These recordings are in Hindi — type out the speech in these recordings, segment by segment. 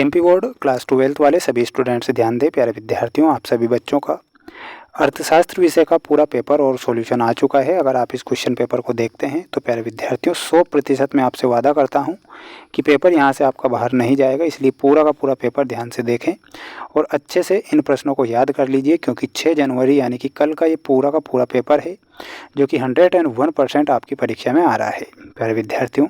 एमपी बोर्ड क्लास 12th वाले सभी स्टूडेंट्स ध्यान दें। प्यारे विद्यार्थियों, आप सभी बच्चों का अर्थशास्त्र विषय का पूरा पेपर और सॉल्यूशन आ चुका है। अगर आप इस क्वेश्चन पेपर को देखते हैं तो प्यारे विद्यार्थियों 100% मैं आपसे वादा करता हूं कि पेपर यहां से आपका बाहर नहीं जाएगा। इसलिए पूरा का पूरा पेपर ध्यान से देखें और अच्छे से इन प्रश्नों को याद कर लीजिए, क्योंकि 6 जनवरी यानी कि कल का ये पूरा का पूरा पेपर है जो कि 101% आपकी परीक्षा में आ रहा है। प्यारे विद्यार्थियों,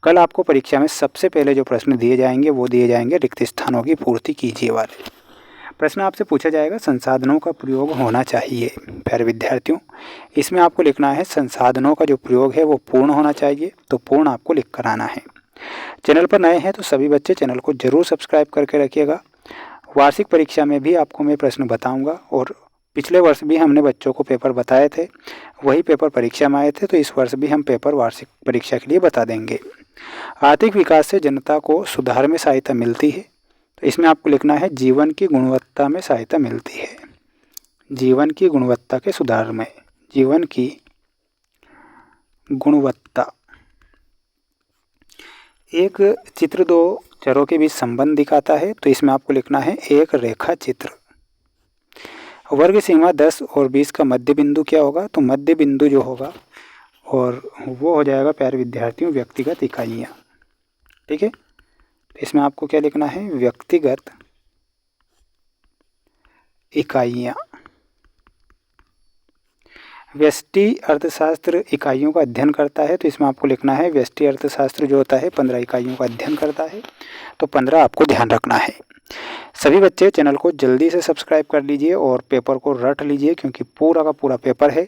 कल आपको परीक्षा में सबसे पहले जो प्रश्न दिए जाएंगे वो दिए जाएंगे रिक्त स्थानों की पूर्ति कीजिए वाले प्रश्न। आपसे पूछा जाएगा संसाधनों का प्रयोग होना चाहिए। प्यारे विद्यार्थियों, इसमें आपको लिखना है संसाधनों का जो प्रयोग है वो पूर्ण होना चाहिए, तो पूर्ण आपको लिख कर आना है। चैनल पर नए हैं तो सभी बच्चे चैनल को जरूर सब्सक्राइब करके रखिएगा। वार्षिक परीक्षा में भी आपको मैं प्रश्न बताऊंगा और पिछले वर्ष भी हमने बच्चों को पेपर बताए थे, वही पेपर परीक्षा में आए थे, तो इस वर्ष भी हम पेपर वार्षिक परीक्षा के लिए बता देंगे। आर्थिक विकास से जनता को सुधार में सहायता मिलती है, तो इसमें आपको लिखना है जीवन की गुणवत्ता में सहायता मिलती है। जीवन की गुणवत्ता के सुधार में, जीवन की गुणवत्ता। एक चित्र दो चरों के बीच संबंध दिखाता है, तो इसमें आपको लिखना है एक रेखा चित्र। वर्ग सीमा 10 और 20 का मध्य बिंदु क्या होगा? तो मध्य बिंदु जो होगा और वो हो जाएगा प्यारे विद्यार्थियों व्यक्तिगत इकाइयाँ। ठीक है, इसमें आपको क्या लिखना है? व्यक्तिगत इकाइयाँ। व्यष्टि अर्थशास्त्र इकाइयों का अध्ययन करता है, तो इसमें आपको लिखना है व्यष्टि अर्थशास्त्र जो होता है 15 इकाइयों का अध्ययन करता है, तो 15 आपको ध्यान रखना है। सभी बच्चे चैनल को जल्दी से सब्सक्राइब कर लीजिए और पेपर को रट लीजिए, क्योंकि पूरा का पूरा पेपर है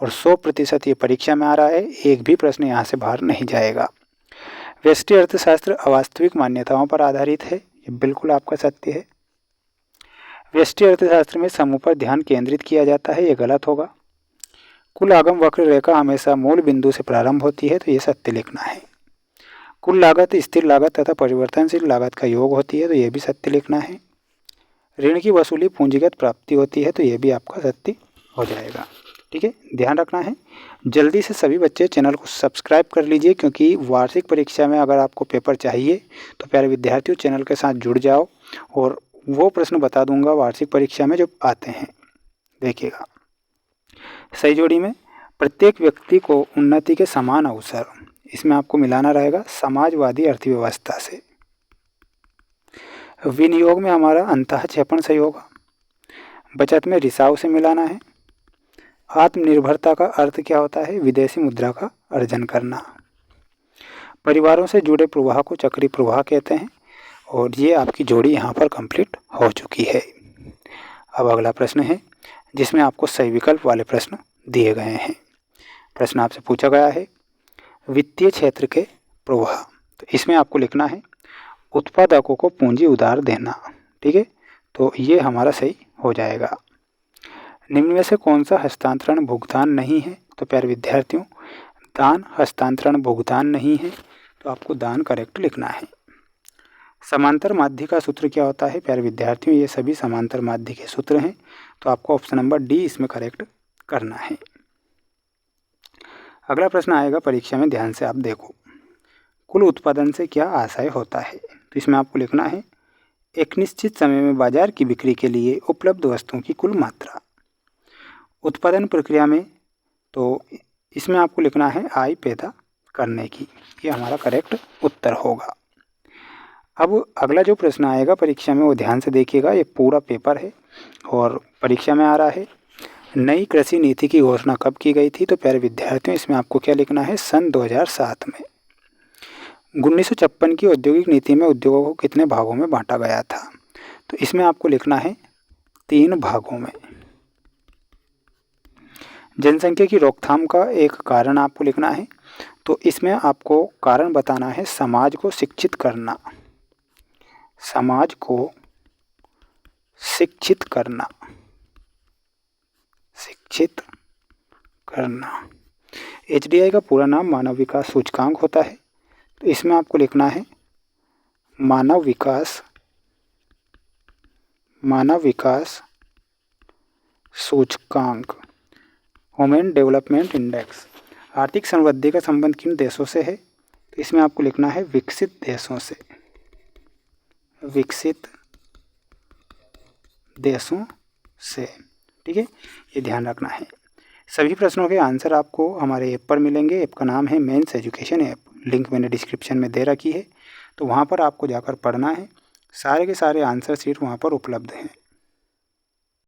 और 100% ये परीक्षा में आ रहा है। एक भी प्रश्न यहाँ से बाहर नहीं जाएगा। व्यष्टि अर्थशास्त्र अवास्तविक मान्यताओं पर आधारित है, ये बिल्कुल आपका सत्य है। व्यष्टि अर्थशास्त्र में समूह पर ध्यान केंद्रित किया जाता है, ये गलत होगा। कुल आगम वक्र रेखा हमेशा मूल बिंदु से प्रारंभ होती है, तो ये सत्य लिखना है। कुल लागत स्थिर लागत तथा परिवर्तनशील लागत का योग होती है, तो ये भी सत्य लिखना है। ऋण की वसूली पूंजीगत प्राप्ति होती है, तो ये भी आपका सत्य हो जाएगा। ठीक है, ध्यान रखना है। जल्दी से सभी बच्चे चैनल को सब्सक्राइब कर लीजिए, क्योंकि वार्षिक परीक्षा में अगर आपको पेपर चाहिए तो प्यारे विद्यार्थियों चैनल के साथ जुड़ जाओ और वो प्रश्न बता दूंगा वार्षिक परीक्षा में जो आते हैं। देखिएगा, सही जोड़ी में प्रत्येक व्यक्ति को उन्नति के समान अवसर, इसमें आपको मिलाना रहेगा समाजवादी अर्थव्यवस्था से। विनियोग में हमारा अंतःक्षेपण सही होगा। बचत में रिसाव से मिलाना है। आत्मनिर्भरता का अर्थ क्या होता है? विदेशी मुद्रा का अर्जन करना। परिवारों से जुड़े प्रवाह को चक्री प्रवाह कहते हैं और ये आपकी जोड़ी यहाँ पर कंप्लीट हो चुकी है। अब अगला प्रश्न है जिसमें आपको सही विकल्प वाले प्रश्न दिए गए हैं। प्रश्न आपसे पूछा गया है वित्तीय क्षेत्र के प्रवाह, तो इसमें आपको लिखना है उत्पादकों को पूंजी उधार देना। ठीक है, तो ये हमारा सही हो जाएगा। निम्न में से कौन सा हस्तांतरण भुगतान नहीं है? तो प्यारे विद्यार्थियों दान हस्तांतरण भुगतान नहीं है, तो आपको दान करेक्ट लिखना है। समांतर माध्य का सूत्र क्या होता है? प्यारे विद्यार्थियों ये सभी समांतर माध्य के सूत्र हैं, तो आपको ऑप्शन नंबर डी इसमें करेक्ट करना है। अगला प्रश्न आएगा परीक्षा में, ध्यान से आप देखो। कुल उत्पादन से क्या आशय होता है? तो इसमें आपको लिखना है एक निश्चित समय में बाजार की बिक्री के लिए उपलब्ध वस्तुओं की कुल मात्रा। उत्पादन प्रक्रिया में, तो इसमें आपको लिखना है आय पैदा करने की, ये हमारा करेक्ट उत्तर होगा। अब अगला जो प्रश्न आएगा परीक्षा में वो ध्यान से देखिएगा, ये पूरा पेपर है और परीक्षा में आ रहा है। नई कृषि नीति की घोषणा कब की गई थी? तो प्यारे विद्यार्थियों इसमें आपको क्या लिखना है? सन 2007 में। 1956 की औद्योगिक नीति में उद्योगों को कितने भागों में बांटा गया था? तो इसमें आपको लिखना है 3 भागों में। जनसंख्या की रोकथाम का एक कारण आपको लिखना है, तो इसमें आपको कारण बताना है समाज को शिक्षित करना। समाज को शिक्षित करना, शिक्षित करना। HDI का पूरा नाम मानव विकास सूचकांक होता है, तो इसमें आपको लिखना है मानव विकास सूचकांक, ह्यूमन डेवलपमेंट इंडेक्स। आर्थिक समृद्धि का संबंध किन देशों से है? तो इसमें आपको लिखना है विकसित देशों से। विकसित देशों से। ठीक है, ये ध्यान रखना है। सभी प्रश्नों के आंसर आपको हमारे ऐप पर मिलेंगे। ऐप का नाम है मेंस एजुकेशन ऐप, लिंक मैंने डिस्क्रिप्शन में दे रखी है, तो वहाँ पर आपको जाकर पढ़ना है। सारे के सारे आंसर शीट वहाँ पर उपलब्ध हैं।